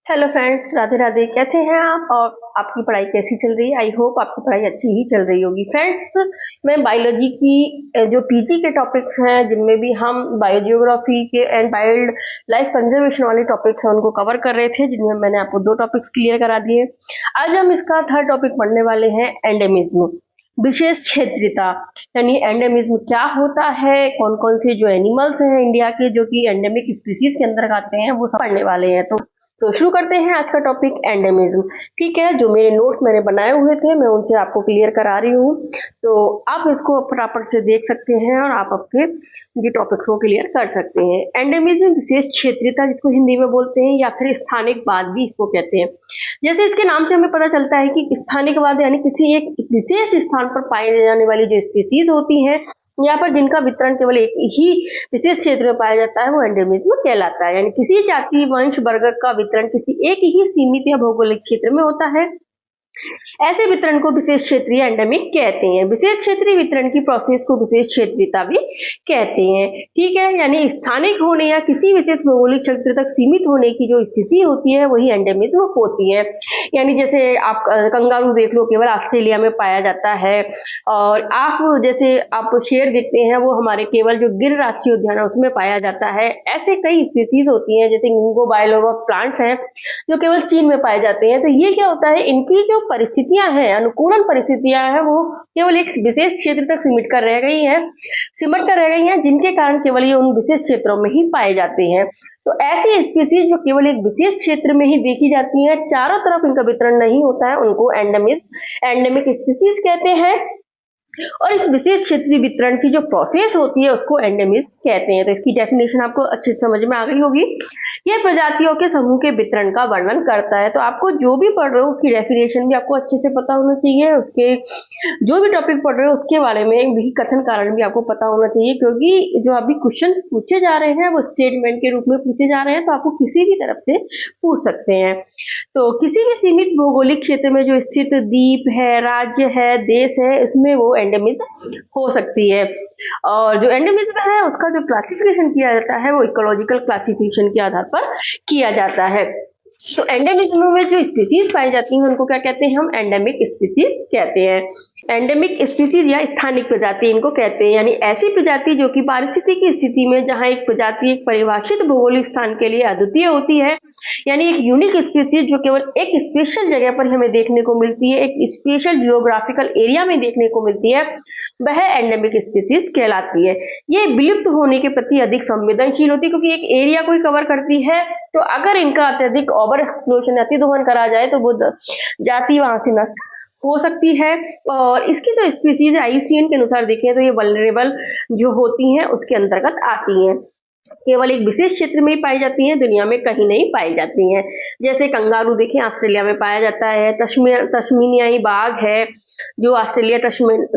Hello friends, Radhe Radhe. कैसे हैं आप और आपकी पढ़ाई कैसी चल रही है? आई होप आपकी पढ़ाई अच्छी ही चल रही होगी। फ्रेंड्स, मैं बायोलॉजी की जो पीजी के टॉपिक्स हैं, जिनमें भी हम बायोजियोग्राफी के एंड वाइल्ड लाइफ कंजर्वेशन वाले टॉपिक्स हैं, उनको कवर कर रहे थे, जिनमें मैंने आपको 2 टॉपिक्स क्लियर करा दिए। आज हम इसका थर्ड टॉपिक पढ़ने वाले हैं, एंडेमिज्म, विशेष क्षेत्रीयता। यानी एंडेमिज्म क्या होता है, कौन कौन से जो एनिमल्स हैं इंडिया के जो कि एंडेमिक स्पीसीज के अंदर आते हैं, वो सब पढ़ने वाले हैं। तो शुरू करते हैं आज का टॉपिक, एंडेमिज्म। ठीक है, जो मेरे नोट्स मैंने बनाए हुए थे मैं उनसे आपको क्लियर करा रही हूँ, तो आप इसको फटाफट से देख सकते हैं और आप अपने ये टॉपिक्स को क्लियर कर सकते हैं। एंडेमिज्म विशेष क्षेत्रीयता, जिसको हिंदी में बोलते हैं, या फिर स्थानिकवाद भी इसको कहते हैं। जैसे इसके नाम से हमें पता चलता है कि स्थानिकवाद यानी किसी एक विशेष स्थान पर पाए जाने वाली जो स्पीसीज होती हैं, यहाँ पर जिनका वितरण केवल एक ही विशेष क्षेत्र में पाया जाता है, वो एंडेमिज्म कहलाता है। यानी किसी जाति, वंश, वर्ग का वितरण किसी एक ही सीमित या भौगोलिक क्षेत्र में होता है, ऐसे वितरण को विशेष क्षेत्रीय एंडेमिक कहते हैं। विशेष क्षेत्रीय वितरण की प्रोसेस को विशेष क्षेत्रीयता भी कहते हैं। ठीक है, यानी स्थानिक होने या किसी विशेष भौगोलिक क्षेत्र तक सीमित होने की जो स्थिति होती है, वही एंडेमिज्म होती है। यानी जैसे आप कंगारू देख लो, केवल ऑस्ट्रेलिया में पाया जाता है, और आप जैसे आप शेर देखते हैं, वो हमारे केवल जो गिर राष्ट्रीय उद्यान है उसमें पाया जाता है। ऐसे कई स्पीसीज होती हैं, जैसे गिंगो बायोलोबा प्लांट्स हैं, जो केवल चीन में पाए जाते हैं। तो ये क्या होता है, इनकी जो परिस्थितियां हैं, अनुकूलन परिस्थितियां हैं, वो केवल एक विशेष क्षेत्र तक सिमट कर रह गई हैं, जिनके कारण केवल ये उन विशेष क्षेत्रों में ही पाए जाते हैं। तो ऐसी स्पीसीज जो केवल एक विशेष क्षेत्र में ही देखी जाती हैं, चारों तरफ इनका वितरण नहीं होता है, उनको एंडेमिक स्पीसीज कहते हैं। और इस विशेष क्षेत्रीय वितरण की जो प्रोसेस होती है, उसको एंडेमिज्म कहते हैं। तो इसकी डेफिनेशन आपको अच्छे से समझ में आ गई होगी। यह प्रजातियों के समूह के वितरण का वर्णन करता है। तो आपको जो भी पढ़ रहे हो उसकी डेफिनेशन भी आपको अच्छे से पता होना चाहिए, उसके जो भी टॉपिक पढ़ रहे हो उसके बारे में भी कथन कारण भी आपको पता होना चाहिए, क्योंकि जो अभी क्वेश्चन पूछे जा रहे हैं वो स्टेटमेंट के रूप में पूछे जा रहे हैं, तो आपको किसी भी तरफ से पूछ सकते हैं। तो किसी भी सीमित भौगोलिक क्षेत्र में जो स्थित द्वीप है, राज्य है, देश है, इसमें वो एंडेमिज्म हो सकती है। और जो एंडेमिज्म है उसका जो क्लासिफिकेशन किया जाता है, वो इकोलॉजिकल क्लासिफिकेशन के आधार पर किया जाता है। तो एंडेमिज्म में जो स्पीसीज पाई जाती हैं, उनको क्या कहते हैं? हम एंडेमिक स्पीसीज कहते हैं। एंडेमिक स्पीसीज या स्थानिक प्रजाति इनको कहते हैं। यानी ऐसी प्रजाति जो कि पारिस्थितिकी स्थिति में, जहां एक प्रजाति एक परिभाषित भौगोलिक स्थान के लिए अद्वितीय होती है, यानी एक यूनिक स्पीसीज जो केवल एक स्पेशल जगह पर हमें देखने को मिलती है, एक स्पेशल जियोग्राफिकल एरिया में देखने को मिलती है, वह एंडेमिक स्पीसीज कहलाती है। ये विलुप्त होने के प्रति अधिक संवेदनशील होती है, क्योंकि एक एरिया कोई कवर करती है, तो अगर इनका अत्यधिक ओवर एक्सप्लोशन, अतिदोहन करा जाए, तो वो जाति वहां से नष्ट हो सकती है। और इसकी जो स्पीसीज IUCN के अनुसार देखें तो ये वल्नरेबल जो होती हैं उसके अंतर्गत आती हैं, केवल एक विशेष क्षेत्र में ही पाई जाती हैं, दुनिया में कहीं नहीं पाई जाती हैं। जैसे कंगारू देखें, ऑस्ट्रेलिया में पाया जाता है। तस्मानियाई बाघ है, जो ऑस्ट्रेलिया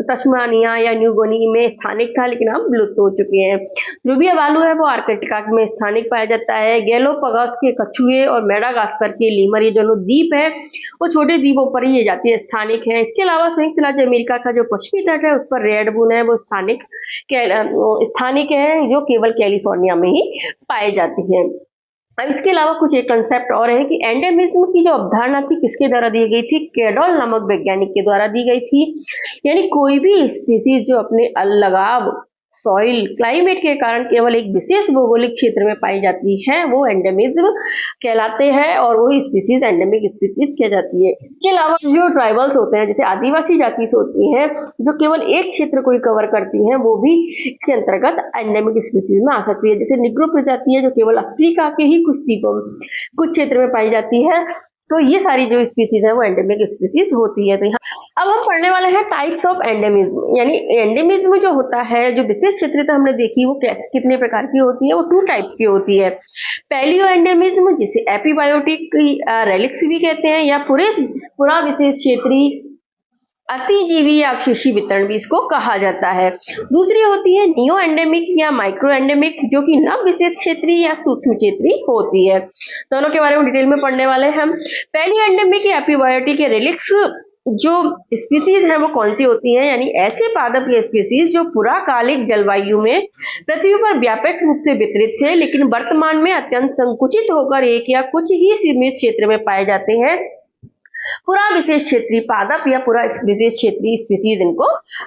तस्मानिया या न्यू गिनी में स्थानिक था, लेकिन अब विलुप्त हो चुके हैं। रूबिया भालू है, वो आर्कटिका में स्थानिक पाया जाता है। गैलोपगस के कछुए और मेडागास्कर के लीमर, ये दोनों द्वीप है, वो छोटे द्वीपों पर ही ये जाति स्थानिक है। इसके अलावा संयुक्त राज्य अमेरिका का जो पश्चिमी तट है, उस पर रेड बून है, वो स्थानिक है, जो केवल कैलिफोर्निया में ही पाए जाती है। अब इसके अलावा कुछ एक कंसेप्ट और है कि एंडेमिज्म की जो अवधारणा थी, किसके द्वारा दी गई थी? कैडॉल नामक वैज्ञानिक के द्वारा दी गई थी। यानी कोई भी स्पीसीज जो अपने अलगाव, सॉइल, क्लाइमेट के कारण केवल एक विशेष भौगोलिक क्षेत्र में पाई जाती है, वो एंडेमिज्म कहलाते हैं, और वो स्पीसीज एंडेमिक स्पीसीज कह जाती है। इसके अलावा जो ट्राइबल्स होते हैं, जैसे आदिवासी जाति होती हैं, जो केवल एक क्षेत्र को ही कवर करती हैं, वो भी इसके अंतर्गत एंडेमिक स्पीसीज में आ सकती है। जैसे निग्रो प्रजाति है, जो केवल अफ्रीका के ही कुछ क्षेत्र में पाई जाती है। तो ये सारी जो स्पीसीज है वो एंडेमिक स्पीसीज होती है। तो यहाँ अब हम पढ़ने वाले हैं टाइप्स ऑफ एंडेमिज्म। यानी एंडेमिज्म जो होता है, जो विशेष क्षेत्रीयता हमने देखी, वो कितने प्रकार की होती है? वो 2 टाइप्स की होती है। पैलियो एंडेमिज्म, जिसे एपीबायोटिक रेलिक्स भी कहते हैं, या पूरा विशेष क्षेत्रीय अतिजीवी या अवशेषी वितरण भी इसको कहा जाता है। दूसरी होती है नियो एंडेमिक या माइक्रो एंडेमिक, जो कि नव विशेष क्षेत्रीय या सूक्ष्म क्षेत्रीय होती है। दोनों के बारे में डिटेल में पढ़ने वाले हैं हम। पहली एंडेमिक या एपीबायोटिक या रेलिक्स जो स्पीसीज हैं वो कौन सी होती हैं, यानी ऐसे पादप या स्पीसीज जो पुराकालिक जलवायु में पृथ्वी पर व्यापक रूप से वितरित थे, लेकिन वर्तमान में अत्यंत संकुचित होकर एक या कुछ ही सीमित क्षेत्र में पाए जाते हैं। पूरा विशेष क्षेत्रीय पादप या पूरा विशेष क्षेत्रीय स्पीसीज इनको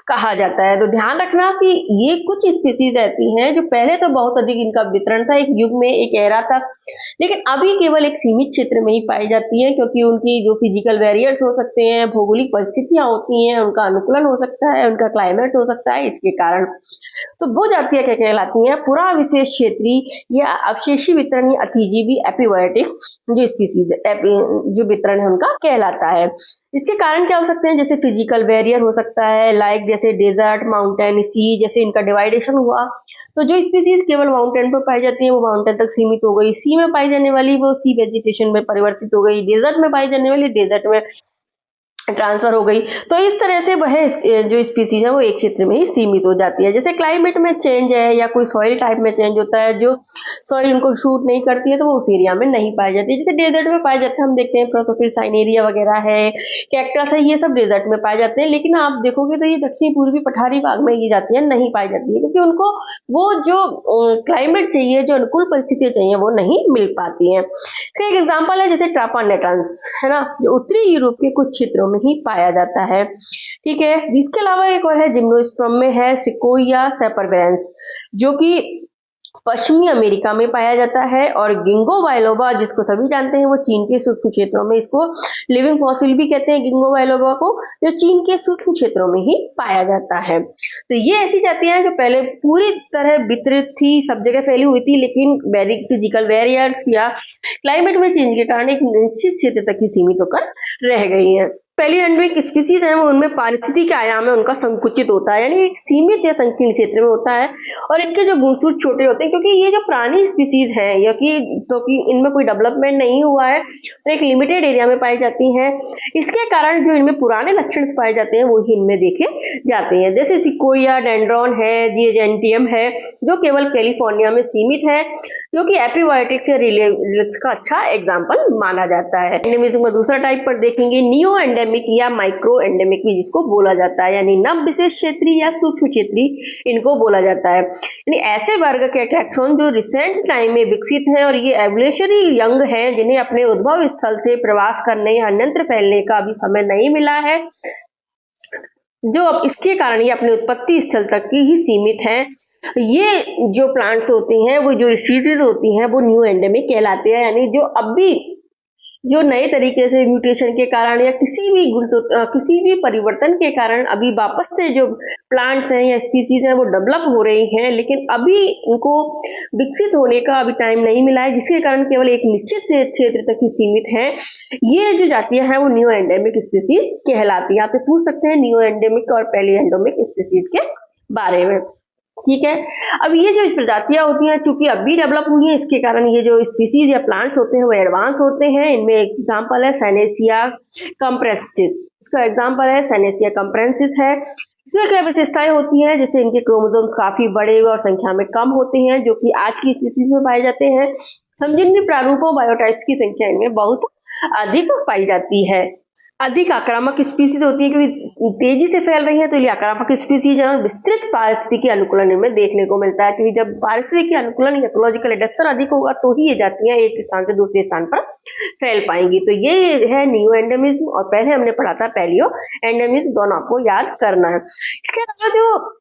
कहा जाता है। तो ध्यान रखना कि ये कुछ स्पीसीज ऐसी हैं जो पहले तो बहुत अधिक इनका वितरण था, एक युग में, एक एरा था, लेकिन अभी केवल एक सीमित क्षेत्र में ही पाई जाती है, क्योंकि उनकी जो फिजिकल बैरियर्स हो सकते हैं, भौगोलिक परिस्थितियां होती हैं, उनका अनुकूलन हो सकता है, उनका क्लाइमेट हो सकता है, इसके कारण तो वो जातियां क्या कहलाती हैं, पूरा विशेष क्षेत्रीय या अवशेषी वितरण या अतिजीवी एपिबायोटिक जो स्पीसीज जो वितरण है उनका कहलाता है। इसके कारण क्या हो सकते हैं, जैसे फिजिकल बैरियर हो सकता है, लाइक जैसे डेजर्ट, माउंटेन, सी, जैसे इनका डिवाइडेशन हुआ, तो जो स्पीसीज केवल माउंटेन पर पाई जाती है वो माउंटेन तक सीमित हो गई, सी में पाई जाने वाली वो सी वेजिटेशन में परिवर्तित हो गई, डेजर्ट में पाई जाने वाली डेजर्ट में ट्रांसफर हो गई। तो इस तरह से वह जो स्पीसीज है वो एक क्षेत्र में ही सीमित हो जाती है। जैसे क्लाइमेट में चेंज है या कोई सॉइल टाइप में चेंज होता है, जो सॉइल उनको सूट नहीं करती है तो वो उस एरिया में नहीं पाई जाती है। जैसे डेजर्ट में पाए जाते हैं, हम देखते हैं प्रोसोफिल साइनेरिया वगैरह है, कैक्टस है, ये सब डेजर्ट में पाए जाते हैं, लेकिन आप देखोगे तो ये दक्षिणी पूर्वी पठारी भाग में ये जातियां नहीं पाई जाती है, क्योंकि उनको वो जो क्लाइमेट चाहिए, जो अनुकूल परिस्थितियां चाहिए, वो नहीं मिल पाती है। इसका एक एग्जाम्पल है जैसे ट्रापानेट्रांस, है ना, जो उत्तरी यूरोप के कुछ क्षेत्रों में ही पाया जाता है। ठीक है, इसके अलावा एक और है जिम्नोस्पर्म में है सिकोया सेपरवेरेंस, जो कि पश्चिमी अमेरिका में पाया जाता है, और गिंगो बाइलोबा जिसको सभी जानते हैं वो चीन के सूक्ष्म क्षेत्रों में, इसको लिविंग फॉसिल भी कहते हैं गिंगो बाइलोबा को, जो चीन के सूक्ष्म क्षेत्रों में ही पाया जाता है। तो ये ऐसी जातियां हैं जो पहले पूरी तरह वितरित थी, सब जगह फैली हुई थी, लेकिन फिजिकल बैरियर्स या क्लाइमेट में चेंज के कारण एक निश्चित क्षेत्र तक ही सीमित होकर रह गई है। पहली एंडेमिक स्पीसीज है वो उनमें पारिस्थितिक आयाम है उनका संकुचित होता है, यानी एक सीमित या संकीर्ण क्षेत्र में होता है, और इनके जो गुणसूत्र छोटे होते हैं, क्योंकि ये जो पुरानी स्पीसीज हैं या कि इनमें कोई डेवलपमेंट नहीं हुआ है, तो एक लिमिटेड एरिया में पाई जाती हैं। इसके कारण जो इनमें पुराने लक्षण पाए जाते हैं वो ही इनमें देखे जाते हैं, जैसे सिकोया, डेंड्रॉन है, जिएजेंटियम है, जो केवल कैलिफोर्निया में सीमित है, जो कि एपिबायोटिक से रिलेट्स का अच्छा एग्जाम्पल माना जाता है। एंडेमिज्म में दूसरा टाइप पर देखेंगे नियो एंडेमिक या माइक्रो एंडेमिक भी जिसको बोला जाता है, यानी नव विशेष क्षेत्रीय या सूक्ष्म क्षेत्रीय इनको बोला जाता है। यानी ऐसे वर्ग के टैक्सोन जो रिसेंट टाइम में विकसित हैं और ये एवोल्यूशनरी यंग हैं, जिन्हें अपने उद्भव स्थल से प्रवास करने या अन्यत्र फैलने का अभी समय नहीं मिला है, जो अब इसके कारण ये अपने उत्पत्ति स्थल तक की ही सीमित हैं। ये जो प्लांट्स होती हैं, वो जो स्पीसीज होती हैं, वो न्यू एंडेमिक कहलाते हैं, यानी जो अभी जो नए तरीके से म्यूटेशन के कारण या किसी भी परिवर्तन के कारण अभी वापस से जो प्लांट्स हैं या स्पीसीज हैं वो डेवलप हो रही हैं, लेकिन अभी इनको विकसित होने का अभी टाइम नहीं मिला है, जिसके कारण केवल एक निश्चित से क्षेत्र तक ही सीमित हैं। ये जो जातियां हैं वो न्यू एंडेमिक स्पीसीज कहलाती है। आप पूछ सकते हैं न्यू एंडेमिक और पहली एंडेमिक स्पीसीज के बारे में। ठीक है, अब ये जो प्रजातियां होती हैं चूंकि अभी डेवलप हुई है, इसके कारण ये जो स्पीसीज या प्लांट्स होते हैं वो एडवांस होते हैं। इनमें एग्जांपल है सेनेसिया कम्प्रेंसिस, इसका एग्जांपल है सेनेसिया कम्प्रेंसिस है। इसमें क्या विशेषताएं होती हैं, जैसे इनके क्रोमोसोम काफी बड़े और संख्या में कम होते हैं, जो कि आज की स्पीसीज में पाए जाते हैं। समजन्य प्रारूपों बायोटाइप्स की संख्या इनमें बहुत अधिक पाई जाती है। अधिक आक्रामक स्पीसीज होती है क्योंकि तेजी से फैल रही है, तो ये आक्रामक स्पीसीज है, और विस्तृत पारिस्थितिकी अनुकूलन इनमें देखने को मिलता है, क्योंकि जब पारिस्थितिकी अनुकूलन इकोलॉजिकल एडेप्शन अधिक होगा तो ही ये जातियां एक स्थान से दूसरे स्थान पर फैल पाएंगी। तो ये है नियो एंडेमिज्म, और पहले हमने पढ़ा था पैलियो एंडेमिज्म, दोनों आपको याद करना है। इसके अलावा जो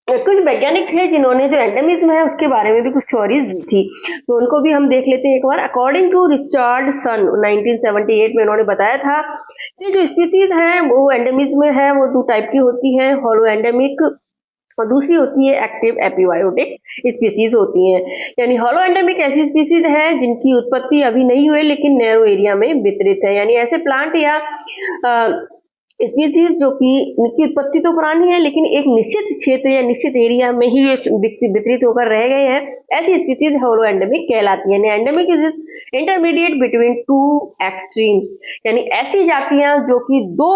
कुछ वैज्ञानिक थे जिन्होंने जो एंडेमिज्म है उसके बारे में भी कुछ थ्योरीज दी थी, तो उनको भी हम देख लेते हैं एक बार। अकॉर्डिंग टू रिचर्डसन 1978 में उन्होंने बताया था कि जो स्पीसीज हैं वो एंडेमिज्म में है वो दो टाइप की होती हैं, हॉलो एंडेमिक और दूसरी होती है एक्टिव एपिबायोटिक स्पीसीज होती हैं। यानी हॉलो एंडेमिक ऐसी स्पीसीज है जिनकी उत्पत्ति अभी नहीं हुई लेकिन नैरो एरिया में वितरित है, यानी ऐसे प्लांट या स्पीसीज जो कि इनकी उत्पत्ति तो पुरानी है लेकिन एक निश्चित क्षेत्र या निश्चित एरिया में ही ये वितरित होकर रह गए हैं, ऐसी स्पीसीज हॉलो एंडेमिक कहलाती है। Endemic is intermediate between two extremes, यानी ऐसी जातियां जो कि दो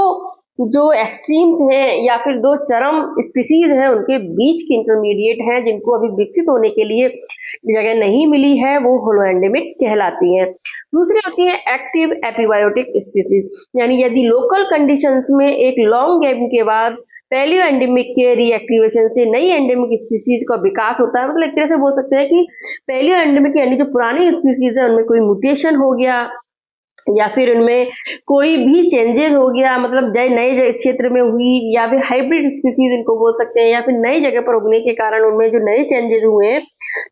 जो एक्सट्रीम्स हैं या फिर दो चरम स्पीसीज हैं उनके बीच की इंटरमीडिएट हैं जिनको अभी विकसित होने के लिए जगह नहीं मिली है, वो होलोएंडेमिक कहलाती हैं। दूसरी होती है एक्टिव एपीबायोटिक स्पीसीज, यानी यदि लोकल कंडीशंस में एक लॉन्ग गैप के बाद पैलियो एंडेमिक के रीएक्टिवेशन से नई एंडेमिक स्पीसीज का विकास होता है। मतलब एक तरह से बोल सकते हैं कि पैलियो एंडेमिक यानी जो पुरानी स्पीसीज है उनमें कोई म्यूटेशन हो गया या फिर उनमें कोई भी चेंजेस हो गया, मतलब नए क्षेत्र में हुई, या फिर हाइब्रिड स्पीसीज इनको बोल सकते हैं, या फिर नई जगह पर उगने के कारण उनमें जो नए चेंजेस हुए हैं,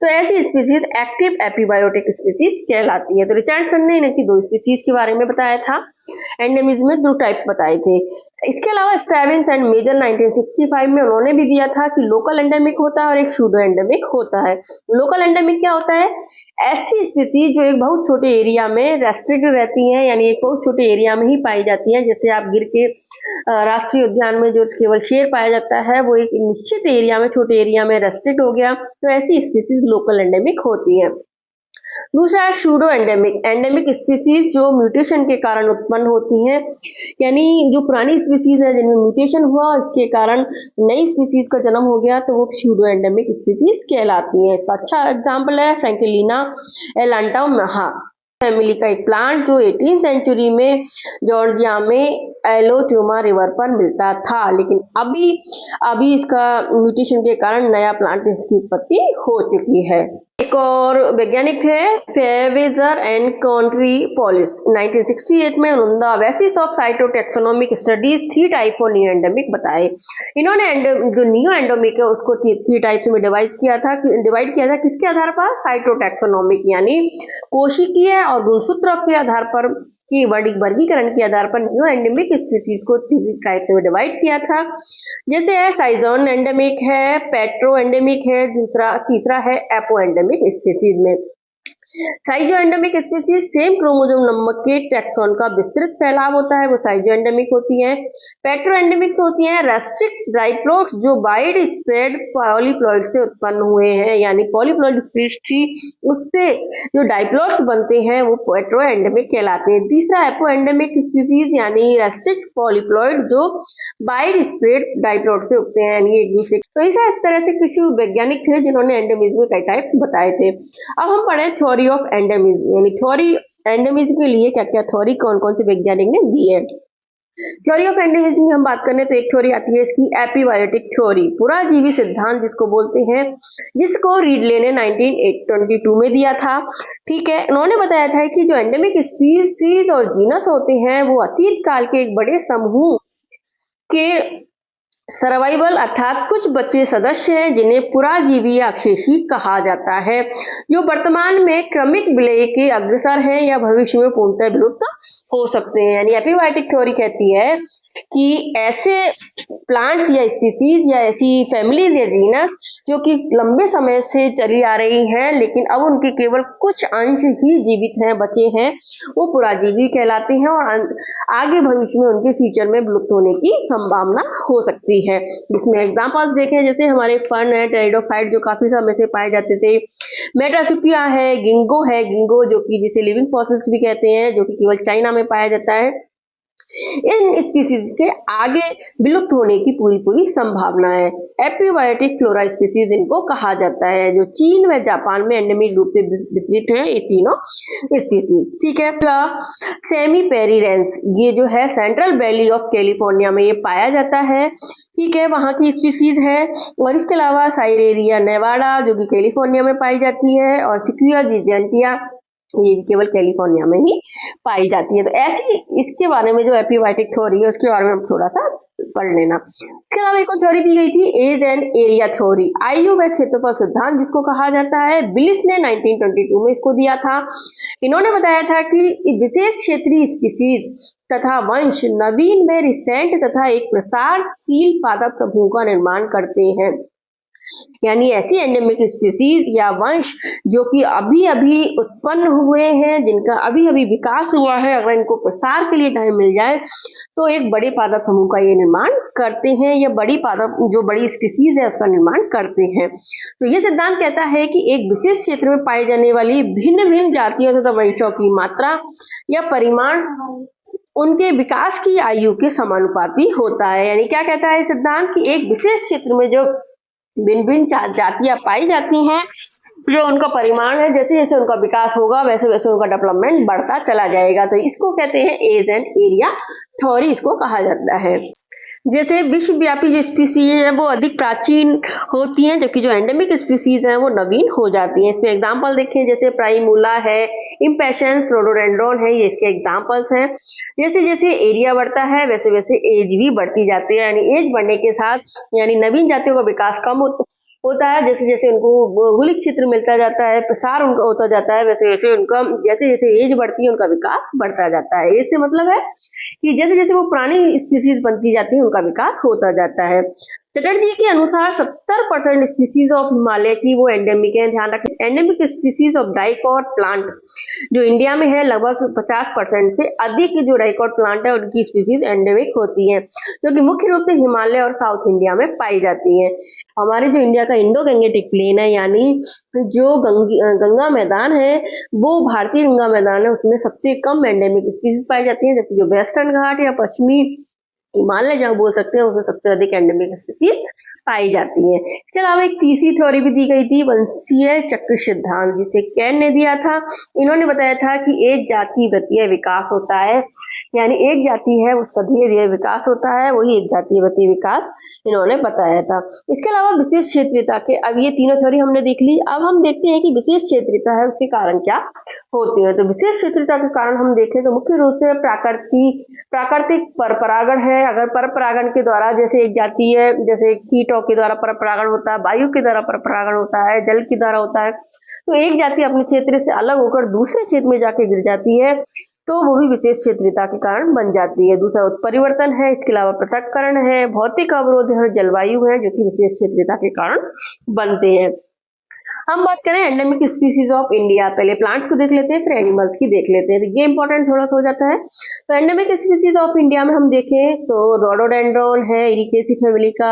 तो ऐसी स्पीसीज एक्टिव एपीबायोटिक स्पीसीज कहलाती है। तो रिचर्डसन ने इनकी दो स्पीसीज के बारे में बताया था, एंडेमिज्म में दो टाइप्स बताए थे। इसके अलावा स्टेविंस एंड मेजर 1965 में उन्होंने भी दिया था कि लोकल एंडेमिक होता है और एक सूडो एंडेमिक होता है। लोकल एंडेमिक क्या होता है? ऐसी स्पीसीज जो एक बहुत छोटे एरिया में रेस्ट्रिक्ट रहती हैं, यानी एक बहुत छोटे एरिया में ही पाई जाती हैं। जैसे आप गिर के राष्ट्रीय उद्यान में जो केवल शेर पाया जाता है वो एक निश्चित एरिया में, छोटे एरिया में रेस्ट्रिक्ट हो गया, तो ऐसी स्पीसीज लोकल एंडेमिक होती हैं। दूसरा है सूडो एंडेमिक, एंडेमिक स्पीसीज जो म्यूटेशन के कारण उत्पन्न होती हैं, यानी जो पुरानी स्पीसीज है जिनमें म्यूटेशन हुआ इसके कारण नई स्पीसीज का जन्म हो गया, तो वो सूडो एंडेमिक स्पीसीज कहलाती हैं। इसका अच्छा एग्जांपल है फ्रैंकिलिना एलांटामहा फैमिली का एक प्लांट जो 18वीं सेंचुरी में जॉर्जिया में एलोट्यूमा रिवर पर मिलता था, लेकिन अभी इसका म्यूटेशन के कारण नया प्लांट इसकी उत्पत्ति हो चुकी है। एक और वैज्ञानिक थे फेवेजर एंड कॉन्ट्रीपोलिस, 1968 में उन्होंने basis of cytotaxonomic studies 3 type of neo endemic बताए। इन्होंने जो न्यू एंडेमिक है उसको 3 टाइप्स में डिवाइड किया था किसके आधार पर? साइटोटैक्सोनॉमिक, यानी कोशिकीय और गुणसूत्र के आधार पर की वर्गीकरण के आधार पर न्यू एंडेमिक स्पीसीज को 3 टाइप्स में डिवाइड किया था। जैसे है साइजोन एंडेमिक है, पेट्रो एंडेमिक है, तीसरा है एपो एंडेमिक स्पीसीज में। साइजो endemic species same chromosome number के टैक्सॉन का विस्तृत फैलाव होता है, वो साइजो एंडेमिक होती है। पेट्रो एंडेमिक होती है रेस्ट्रिक्ट डाइप्लॉइड्स जो वाइड स्प्रेड पॉलीप्लॉइड से उत्पन्न हुए हैं, यानी पॉलीप्लॉइड स्पीशीज थी उससे जो डाइप्लॉइड्स बनते हैं वो पेट्रो एंडेमिक कहलाते हैं। तीसरा एपो एंडेमिक स्पीसीज यानी रेस्ट्रिक्ट पॉलीप्लॉइड जो वाइड स्प्रेड डाइप्लॉइड से उगते हैं, यानी एक दूसरे। तो इस तरह से किसी वैज्ञानिक थे जिन्होंने एंडेमिज्म के टाइप्स बताए थे। अब हम पढ़े थ्योरी ऑफ एंडेमिज्म, यानी थ्योरी एंडेमिज्म के लिए क्या क्या थ्योरी कौन कौन से वैज्ञानिक ने दी है। थ्योरी ऑफ एंडेमिज्म की हम बात करें तो एक थ्योरी आती है इसकी एपीबायोटिक थ्योरी, पुराजीवी सिद्धांत जिसको बोलते हैं, जिसको रीडले ने 1922 में दिया था। ठीक है, उन्होंने बताया था कि जो एंडेमिक स्पीसीज और जीनस होते हैं वो अतीत काल के एक बड़े समूह के सर्वाइवल अर्थात कुछ बच्चे सदस्य हैं जिन्हें पुराजीवी या अवशेषी कहा जाता है, जो वर्तमान में क्रमिक विलय के अग्रसर हैं या भविष्य में पूर्णतः विलुप्त हो सकते हैं। यानी एपीबायोटिक थ्योरी कहती है कि ऐसे प्लांट्स या स्पीसीज या ऐसी फैमिलीज या जीनस जो कि लंबे समय से चली आ रही हैं लेकिन अब उनके केवल कुछ अंश ही जीवित हैं, बचे हैं, वो पुराजीवी कहलाते हैं और आगे भविष्य में उनके फ्यूचर में विलुप्त होने की संभावना हो सकती है। इसमें एग्जांपल्स देखें, जैसे हमारे फर्न है, टेरिडोफाइट जो काफी समय से पाए जाते थे, मेटासुकिया है, गिंगो जो कि जिसे लिविंग फॉसिल्स भी कहते हैं, जो कि केवल चाइना में पाया जाता है। इन स्पीसीज के आगे विलुप्त होने की पूरी संभावना है। एपीबायोटिक फ्लोरा स्पीसीज इनको कहा जाता है, जो चीन व जापान में एंडेमिक रूप से वितरित है, ये तीनों स्पीसीज। ठीक है, सेमी पेरिरेंस ये जो है सेंट्रल वैली ऑफ कैलिफोर्निया में ये पाया जाता है। ठीक है, वहां की स्पीसीज है। और इसके अलावा साइरेरिया नेवाडा जो कि कैलिफोर्निया में पाई जाती है, और सिक्विया जिजेंटिया ये भी केवल कैलिफोर्निया में ही पाई जाती है। तो ऐसी इसके बारे में जो एपीबायोटिक थ्योरी है उसके बारे में हम थोड़ा सा पढ़ लेना। इसके अलावा एक और थ्योरी दी गई थी एज एंड एरिया थ्योरी, आयु व क्षेत्रफल सिद्धांत जिसको कहा जाता है। बिलिस ने 1922 में इसको दिया था। इन्होंने बताया था कि विशेष क्षेत्रीय स्पीसीज तथा वंश नवीन में रिसेंट तथा एक प्रसारशील पादप समूह का निर्माण करते हैं, यानी ऐसी एंडेमिक स्पीसीज या वंश जो कि अभी अभी उत्पन्न हुए हैं, जिनका अभी अभी विकास हुआ है, अगर इनको प्रसार के लिए टाइम मिल जाए तो एक बड़े पादप समूह का ये निर्माण करते हैं, या जो बड़ी स्पीसीज है उसका निर्माण करते हैं। तो ये सिद्धांत कहता है कि एक विशेष क्षेत्र में पाई जाने वाली भिन्न भिन्न जातियों तथा वंशों की मात्रा या परिमाण उनके विकास की आयु के समानुपाती होता है। यानी क्या कहता है सिद्धांत कि एक विशेष क्षेत्र में जो भिन्न भिन्न जातियां पाई जाती हैं, जो उनका परिमाण है, जैसे जैसे उनका विकास होगा वैसे वैसे उनका डेवलपमेंट बढ़ता चला जाएगा। तो इसको कहते हैं एज एंड एरिया थ्योरी, इसको कहा जाता है। जैसे विश्वव्यापी जो स्पीसीज है वो अधिक प्राचीन होती हैं, जबकि जो एंडेमिक स्पीसीज हैं वो नवीन हो जाती हैं। इसमें एग्जांपल देखें, जैसे प्राइमूला है, इम्पेशंस, रोडोडेंड्रॉन है, ये इसके एग्जांपल्स हैं। जैसे जैसे एरिया बढ़ता है वैसे वैसे एज भी बढ़ती जाती है, यानी एज बढ़ने के साथ यानी नवीन जातियों का विकास कम होता है। जैसे जैसे उनको भौगोलिक क्षेत्र मिलता जाता है, प्रसार उनका होता जाता है, वैसे वैसे उनका जैसे जैसे एज बढ़ती है उनका विकास बढ़ता जाता है। इससे मतलब है कि जैसे जैसे वो पुरानी स्पीसीज बनती जाती है उनका विकास होता जाता है। चटर्जी के अनुसार 70% स्पीसीज ऑफ हिमालय की वो एंडेमिक है। ध्यान रखें, endemic species of dicot plant जो इंडिया में है, लगभग 50% से अधिक जो डाइकॉट प्लांट है उनकी स्पीसीज एंडेमिक होती हैं, जो कि मुख्य रूप से हिमालय और साउथ इंडिया में पाई जाती हैं। हमारे जो इंडिया का इंडो गंगेटिक प्लेन है, यानी जो गंगा मैदान है, वो भारतीय गंगा मैदान है, उसमें सबसे कम एंडेमिक स्पीसीज पाई जाती हैं, जबकि जो वेस्टर्न घाट या पश्चिमी हिमालय जहाँ बोल सकते हैं उसमें सबसे अधिक एंडेमिक स्पीसीज पाई जाती हैं। इसके अलावा एक तीसरी थ्योरी भी दी गई थी, वंशीय चक्र सिद्धांत, जिसे कैन ने दिया था। इन्होंने बताया था कि एक जाति वृत्तीय विकास होता है, यानी एक जाति है उसका धीरे धीरे विकास होता है, वही एक जातीय वृत्तीय विकास इन्होंने बताया था। इसके अलावा विशेष क्षेत्रीयता के, अब ये तीनों थ्योरी हमने देख ली, अब हम देखते हैं कि विशेष क्षेत्रीयता है उसके कारण क्या होते हैं। तो विशेष क्षेत्रीयता के कारण हम देखें तो मुख्य रूप से प्राकृतिक परपरागण है। अगर परपरागण के द्वारा, जैसे एक जाति है, जैसे कीटों के द्वारा परपरागण होता है, वायु के द्वारा परपरागण होता है, जल के द्वारा होता है, तो एक जाति अपने क्षेत्र से अलग होकर दूसरे क्षेत्र में जाके गिर जाती है, तो वो भी विशेष क्षेत्रीयता के कारण बन जाती है। दूसरा उत्परिवर्तन है, इसके अलावा पृथक्करण है, भौतिक अवरोध है और जलवायु है, जो कि विशेष क्षेत्रीयता के कारण बनते हैं। हम बात करें एंडेमिक स्पीसीज ऑफ इंडिया, पहले प्लांट्स को देख लेते हैं फिर एनिमल्स की देख लेते हैं, तो ये इंपॉर्टेंट थोड़ा सा हो जाता है। तो एंडेमिक स्पीसीज ऑफ इंडिया में हम देखें तो रोडोडेंड्रॉन है इरिकेसी फैमिली का,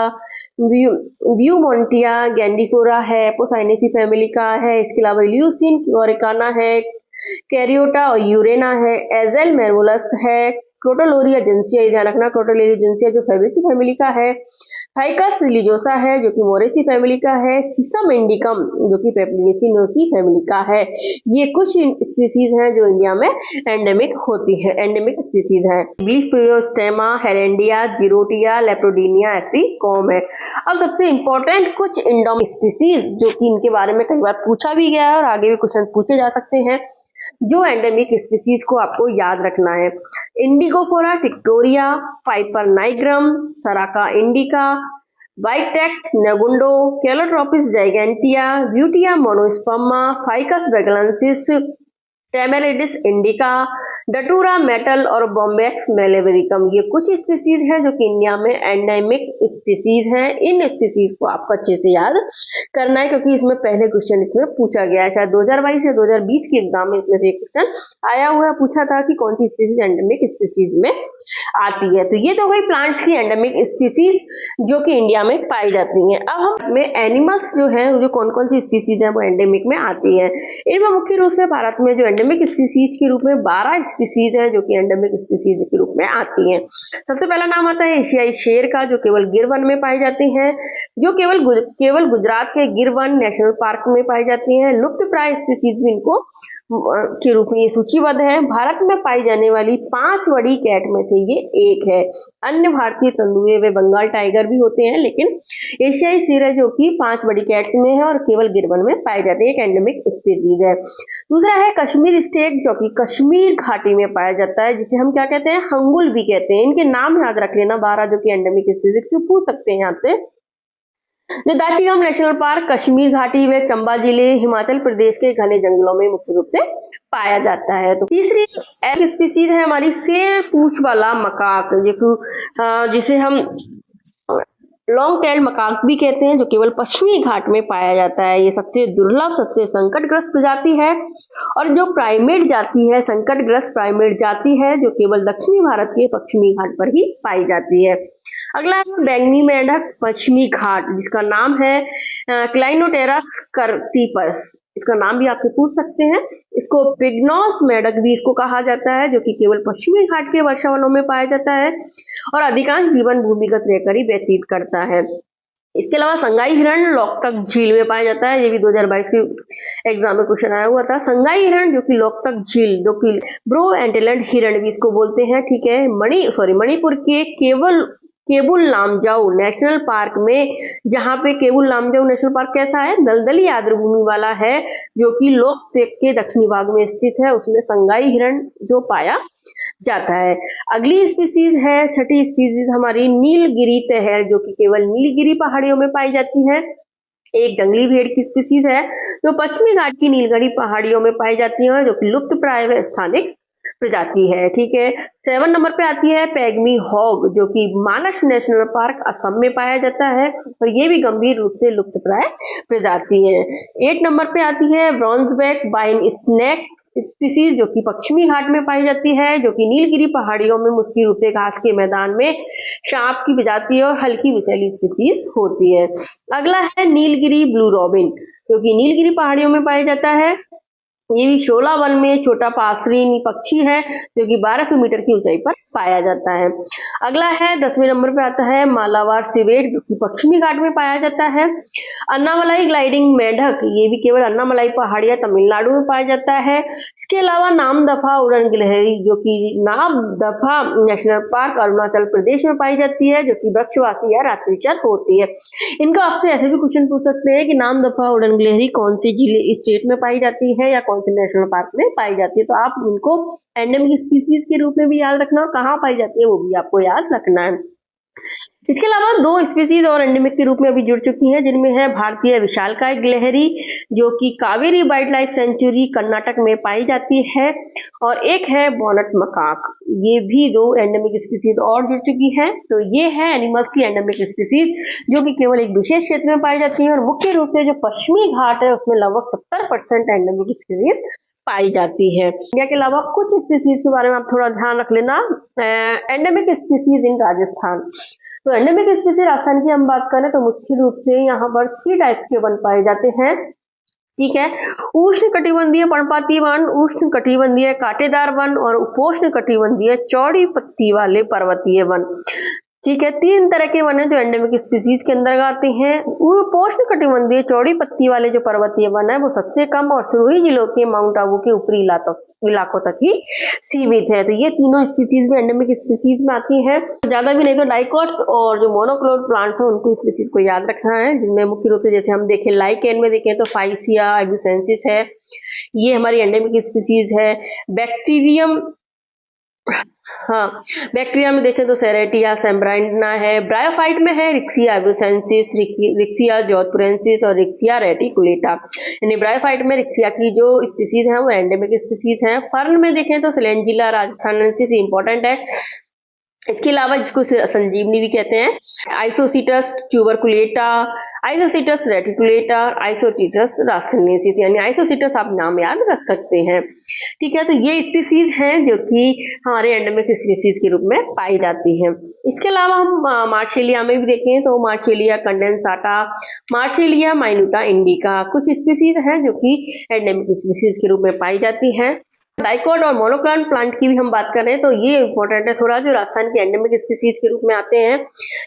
ब्यूमोंटिया गैंडीफोरा है पोसाइनेसी फैमिली का है, इसके अलावा ल्यूसिन ओरिकाना है, कैरियोटा और यूरेना है, एजेल मेर्मुलस है, क्रोटोलोरिया जेंसिया, ध्यान रखना क्रोटोलोरिया जेंसिया जो फेबेसी फैमिली का है, फाइकस रिलीजियोसा है जो कि मोरेसी फैमिली का है, सिसम इंडिकम जो कि पेप्लिनेसिनोसी फैमिली का है। ये कुछ स्पीसीज हैं जो इंडिया में एंडेमिक होती है, एंडेमिक स्पीसीज हैं। ब्लीफियोस्टेमा, हेरेंडिया, जीरोटिया, लेप्रोडीनिया, एप्रिकॉम है। अब सबसे इंपॉर्टेंट कुछ इंडोमिक स्पीसीज जो कि इनके बारे में कई बार पूछा भी गया है और आगे भी क्वेश्चन पूछे जा सकते हैं, जो एंडेमिक स्पीसीज को आपको याद रखना है। Indigofera tinctoria, Piper nigrum, Saraca indica, Vitex negundo, Calotropis gigantea, Butea monosperma, Ficus benghalensis, टेमेलिडिस इंडिका, डटूरा मेटल और बॉम्बेक्स मेलेवेरिकम, ये कुछ स्पीसीज हैं जो कि इंडिया में एंडेमिक स्पीसीज हैं। इन स्पीसीज को आपको अच्छे से याद करना है क्योंकि इसमें पहले क्वेश्चन इसमें पूछा गया है, शायद 2022 या 2020 के एग्जाम में इसमें से एक क्वेश्चन आया हुआ है, पूछा था कि कौन सी स्पीसीज एंडेमिक स्पीसीज में आती है। तो ये तो गई प्लांट्स की एंडेमिक स्पीसीज जो कि इंडिया में पाई जाती हैं। अब हम में एनिमल्स जो है, जो कौन कौन सी स्पीसीज है वो एंडेमिक में आती है। इनमें मुख्य रूप से भारत में जो एंडेमिक स्पीसीज के रूप में 12 स्पीसीज है जो कि एंडेमिक स्पीसीज के रूप में आती हैं। सबसे पहला नाम आता है एशियाई शेर का, जो केवल गिर वन में पाई जाती हैं, जो केवल गुजरात के गिर वन नेशनल पार्क में पाई जाती हैं। लुप्त प्राय स्पीसीज भी इनको के रूप में ये सूचीबद्ध है। भारत में पाई जाने वाली 5 बड़ी कैट में से ये एक है। अन्य भारतीय तेंदुए वे बंगाल टाइगर भी होते हैं, लेकिन एशियाई शेर है जो कि 5 बड़ी कैट्स में है और केवल गिरवन में पाई जाती है, एक एंडेमिक स्पीसीज है। दूसरा है कश्मीर स्टेक, जो कि कश्मीर घाटी में पाया जाता है, जिसे हम क्या कहते हैं, हंगुल भी कहते हैं। इनके नाम याद रख लेना 12 जो कि एंडेमिक स्पीसीज, क्यों पूछ सकते हैं आपसे। जो दाचिगम नेशनल पार्क कश्मीर घाटी व चंबा जिले हिमाचल प्रदेश के घने जंगलों में मुख्य रूप से पाया जाता है। तो तीसरी एक स्पीसीज है हमारी शेर पूंछ वाला मकाक, जिसे हम लॉन्ग टेल मकाक भी कहते हैं, जो केवल पश्चिमी घाट में पाया जाता है। ये सबसे दुर्लभ, सबसे संकटग्रस्त प्रजाति है और जो प्राइमेट जाति है, संकटग्रस्त प्राइमेट जाति है, जो केवल दक्षिणी भारत के पश्चिमी घाट पर ही पाई जाती है। अगला है बैंगनी मेंढक पश्चिमी घाट, जिसका नाम है क्लाइनोटेरस कर्टिपस। इसका नाम भी आपसे पूछ सकते हैं। इसको पिग्नोस मेढक भी इसको कहा जाता है, जो कि केवल पश्चिमी घाट के वर्षा वनों में पाया जाता है और अधिकांश जीवन भूमिगत रहकर ही व्यतीत करता है। इसके अलावा संगाई हिरण लोकतक झील में पाया जाता है। ये भी 2022 के एग्जाम में क्वेश्चन आया हुआ था। संगाई हिरण जो कि लोकतक झील, जो कि ब्रो एंटेलैंड हिरण भी इसको बोलते हैं, ठीक है। मणिपुर के केबुल लामजाऊ नेशनल पार्क में, जहां पे केबुल लामजाऊ नेशनल पार्क कैसा है, दलदली आर्द्रभूमि वाला है, जो कि लोकतक के दक्षिणी भाग में स्थित है, उसमें संगाई हिरण जो पाया जाता है। अगली स्पीसीज है, छठी स्पीसीज हमारी नीलगिरी तहर, जो कि केवल नीलगिरी पहाड़ियों में पाई जाती है। एक जंगली भेड़ की स्पीसीज है जो पश्चिमी घाट की नीलगिरी पहाड़ियों में पाई जाती है, जो कि लुप्त प्राय स्थानिक प्रजाति है, ठीक है। 7 नंबर पे आती है पैगमी हॉग, जो कि मानस नेशनल पार्क असम में पाया जाता है और ये भी गंभीर रूप से लुप्त प्राय प्रजाति है। 8 नंबर पे आती है ब्रॉन्जबैक बाइन स्नेक स्पीसीज, जो कि पश्चिमी घाट में पाई जाती है, जो कि नीलगिरी पहाड़ियों में मुख्य रूप से घास के मैदान में सांप की प्रजाति और हल्की विषैली स्पीसीज होती है। अगला है नीलगिरी ब्लू रॉबिन, जो कि नीलगिरी पहाड़ियों में पाया जाता है। ये भी शोला वन में छोटा पासरीनी पक्षी है, जो कि 1200 मीटर की ऊंचाई पर पाया जाता है। अगला है 10वें नंबर पे आता है मालाबार सिवेट, जो कि पश्चिमी घाट में पाया जाता है। अन्नामलाई ग्लाइडिंग मेढक, ये भी केवल अन्नामलाई पहाड़ियां तमिलनाडु में पाया जाता है। इसके अलावा नामदफा उड़न गिलहरी, जो कि नामदफा नेशनल पार्क अरुणाचल प्रदेश में पाई जाती है, जो कि वृक्षवासी या रात्रिचर होती है। इनका आपसे ऐसे भी क्वेश्चन पूछ सकते हैं कि नामदफा उड़न गिलहरी कौन सी जिले स्टेट में पाई जाती है या कौन से नेशनल पार्क में पाई जाती है, तो आप उनको एंडेमिक स्पीसीज के रूप में भी याद रखना और कहाँ पाई जाती है वो भी आपको याद रखना है। इसके अलावा 2 स्पीसीज और एंडेमिक के रूप में अभी जुड़ चुकी हैं, जिनमें है भारतीय विशालकाय गिलहरी, जो कि Kaveri wild life sanctuary Karnataka में पाई जाती है, और एक है बॉनेट मकाक। ये भी 2 एंडेमिक स्पीसीज और जुड़ चुकी हैं। तो ये है एनिमल्स की एंडेमिक स्पीसीज, जो कि केवल एक विशेष क्षेत्र में पाई जाती है और मुख्य रूप से जो पश्चिमी घाट है उसमें लगभग 70% एंडेमिक स्पीसीज पाई जाती है। इंडिया के अलावा कुछ स्पीसीज के बारे में आप थोड़ा ध्यान रख लेना। एंडेमिक स्पीसीज इन राजस्थान, तो एंडेमिक स्पीसीज राजस्थान की हम बात करें तो मुख्य रूप से यहाँ पर 3 टाइप के वन पाए जाते हैं, ठीक है। उष्ण कटिबंधीय पर्णपाती वन, उष्ण कटिबंधीय कांटेदार वन और उपोष्ण कटिबंधीय चौड़ी पत्ती वाले पर्वतीय वन, ठीक है। 3 तरह के वन है जो एंडेमिक स्पीसीज के अंदर आते हैं। उपोष्ण कटिबंधीय चौड़ी पत्ती वाले जो पर्वतीय वन है वो सबसे कम और सिरोही जिलों के माउंट आबू के ऊपरी इलाकों तक ही सीमित है। तो ये तीनों स्पीसीज भी एंडेमिक स्पीसीज में आती हैं। ज्यादा भी नहीं तो डाइकोट्स और जो मोनोक्लोड प्लांट्स हैं उनको स्पीसीज को याद रखना है, जिनमें मुख्य रूप से जैसे हम देखें लाइकेन में देखें तो फाइसिया एब्यूसेंसिस है, ये हमारी एंडेमिक स्पीसीज है। बैक्टीरियम, हाँ, बैक्टीरिया में देखें तो सेरेटिया सेम्ब्राइना है। ब्रायोफाइट में है रिक्सिया एब्यूसेंसिस, रिक्सिया जोधपुरेंसिस और रिक्सिया रेटिकुलेटा। यानी ब्रायोफाइट में रिक्सिया की जो स्पीसीज हैं वो एंडेमिक स्पीसीज हैं। फर्न में देखें तो सिलेंजिला राजस्थानensis इंपॉर्टेंट है। इसके अलावा जिसको संजीवनी भी कहते हैं, आइसोसीटस ट्यूबरकुलेटा, आइसोसीटस रेटिकुलेटा, आइसोसीटस रास्थानेसिस, यानी आइसोसीटस आप नाम याद रख सकते हैं, ठीक है। तो ये स्पीसीज हैं जो कि हमारे एंडेमिक स्पीसीज के रूप में पाई जाती हैं। इसके अलावा हम मार्शेलिया में भी देखें तो मार्शेलिया कंडेंसाटा, मार्शेलिया माइन्यूटा इंडिका कुछ स्पीसीज हैं जो कि एंडेमिक स्पीसीज के रूप में पाई जाती हैं। डाइकोट और मोनोक्लोन प्लांट की भी हम बात करें तो ये इंपॉर्टेंट है थोड़ा, जो राजस्थान के एंडेमिक स्पीसीज के रूप में आते हैं।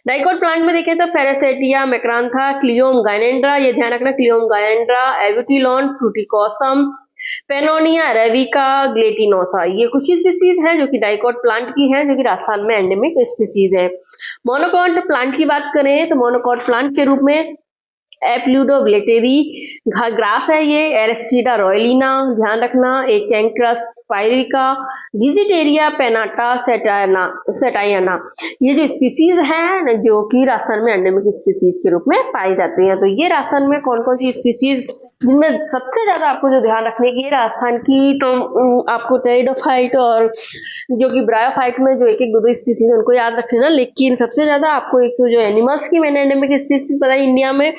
डाइकोट प्लांट में देखें तो फेरेसेटिया मैक्रांथा, क्लियोम गायनेंड्रा, ये ध्यान रखना, क्लियोम गायनेंड्रा, एविटिलॉन फ्रूटिकोसम, पेनोनिया अरेबिका, ग्लेटिनोसा, ये कुछ स्पीसीज हैं जो कि डाइकोट प्लांट की हैं, जो कि राजस्थान में एंडेमिक स्पीसीज है। मोनोकोट प्लांट की बात करें तो मोनोकोट प्लांट के रूप में एप्लूडोब्लेटेरी ग्रास है, ये एरेस्टिडा रॉयलिना, ध्यान रखना, एक कैंक्रस पायरिका, डिजिटेरिया पेनाटा सेटाइना, ये जो स्पीसीज हैं जो कि राजस्थान में एंडेमिक स्पीसीज के रूप में पाई जाती हैं। तो ये राजस्थान में कौन कौन सी स्पीसीज, जिनमें सबसे ज्यादा आपको जो ध्यान रखने की है राजस्थान की, तो आपको टेरिडोफाइट और जो कि ब्रायोफाइट में जो एक 2 स्पीसीज है उनको याद रखना, लेकिन सबसे ज्यादा आपको एक तो जो एनिमल्स की मैंने एंडेमिक स्पीसीज बताई इंडिया में,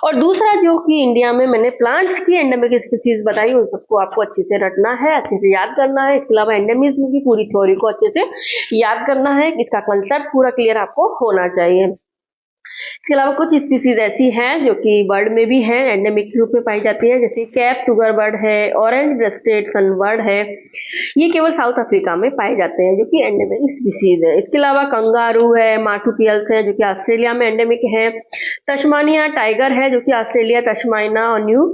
और दूसरा जो कि इंडिया में मैंने प्लांट्स की एंडेमिक स्पीसीज बताई, उन सबको आपको अच्छे से रटना है, अच्छे से याद करना है। इसके अलावा एंडेमिज्म की पूरी थ्योरी को अच्छे से याद करना है, इसका कंसेप्ट पूरा क्लियर आपको होना चाहिए। इसके अलावा कुछ स्पीसीज ऐसी हैं जो कि बर्ड में भी हैं, एंडेमिक रूप में पाई जाती है, जैसे कैप टूगर बर्ड है, ऑरेंज ब्रेस्टेड सनबर्ड है। ये केवल साउथ अफ्रीका में पाए जाते हैं, जो कि एंडेमिक स्पीसीज है। इसके अलावा कंगारू है, मार्सुपियल्स है, जो कि ऑस्ट्रेलिया में एंडेमिक है। तस्मानिया टाइगर है, जो कि ऑस्ट्रेलिया, तस्मानिया और न्यू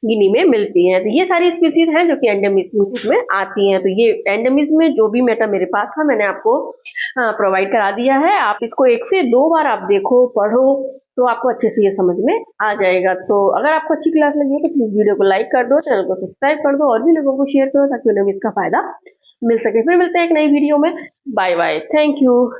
गिनी में मिलती हैं। तो ये सारी स्पीसीज हैं जो कि एंडेमिक स्पीसीज में आती हैं। तो ये एंडेमिक में जो भी मेटा मेरे पास था, मैंने आपको प्रोवाइड करा दिया है। आप इसको 1 से 2 बार आप देखो, पढ़ो, तो आपको अच्छे से ये समझ में आ जाएगा। तो अगर आपको अच्छी क्लास लगी हो तो प्लीज वीडियो को लाइक कर दो, चैनल को सब्सक्राइब कर दो और भी लोगों को शेयर करो ताकि उन्हें भी इसका फायदा मिल सके। फिर मिलते हैं एक नई वीडियो में। Bye bye, thank you.